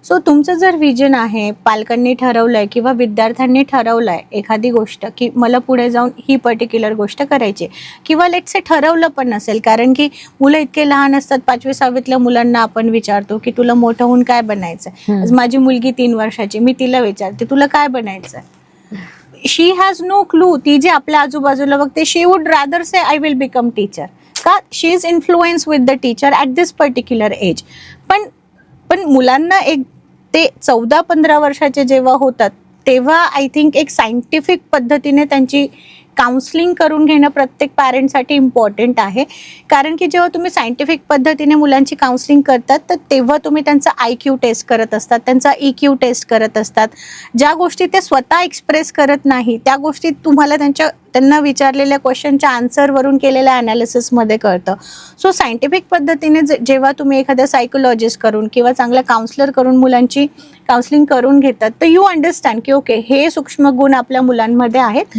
So तुमचं जर vision आहे, पालकांनी ठरवलंय किंवा विद्यार्थ्यांनी ठरवलंय एखादी गोष्ट की मला पुढे जाऊन ही पर्टिक्युलर गोष्ट करायची, किंवा लेट्स से ठरवलं पण नसेल, कारण की मुलं इतके लहान असतात, 5वी-6वीतल्या मुलांना आपण विचारतो की तुला मोठं होऊन काय बनायचंय. आज माझी मुलगी 3 वर्षाची, मी तिला विचारते तुला काय बनायचंय. She has no clue. ती जे आपल्या आजूबाजूला बघते, she would rather say I will become teacher. का? She is influence with the teacher at this particular age. पण मुलांना एक ते 14-15 वर्षाचे जेव्हा होतात तेव्हा आय थिंक एक सायंटिफिक पद्धतीने त्यांची काउन्सलिंग करून घेणं प्रत्येक पॅरेंटसाठी इम्पॉर्टंट आहे. कारण की जेव्हा तुम्ही सायंटिफिक पद्धतीने मुलांची काउन्सलिंग करतात तर तेव्हा तुम्ही त्यांचा IQ टेस्ट करत असतात, त्यांचा EQ टेस्ट करत असतात. ज्या गोष्टी ते स्वतः एक्सप्रेस करत नाही त्या गोष्टी तुम्हाला त्यांना विचारलेल्या क्वेश्चनच्या आन्सरवरून केलेल्या अनालिसिसमध्ये कळतं. सो सायंटिफिक पद्धतीने जेव्हा तुम्ही एखाद्या सायकोलॉजिस्ट करून किंवा चांगल्या काउन्सलर करून मुलांची काउन्सलिंग करून घेतात तर यू अंडरस्टँड की ओके हे सूक्ष्म गुण आपल्या मुलांमध्ये आहेत.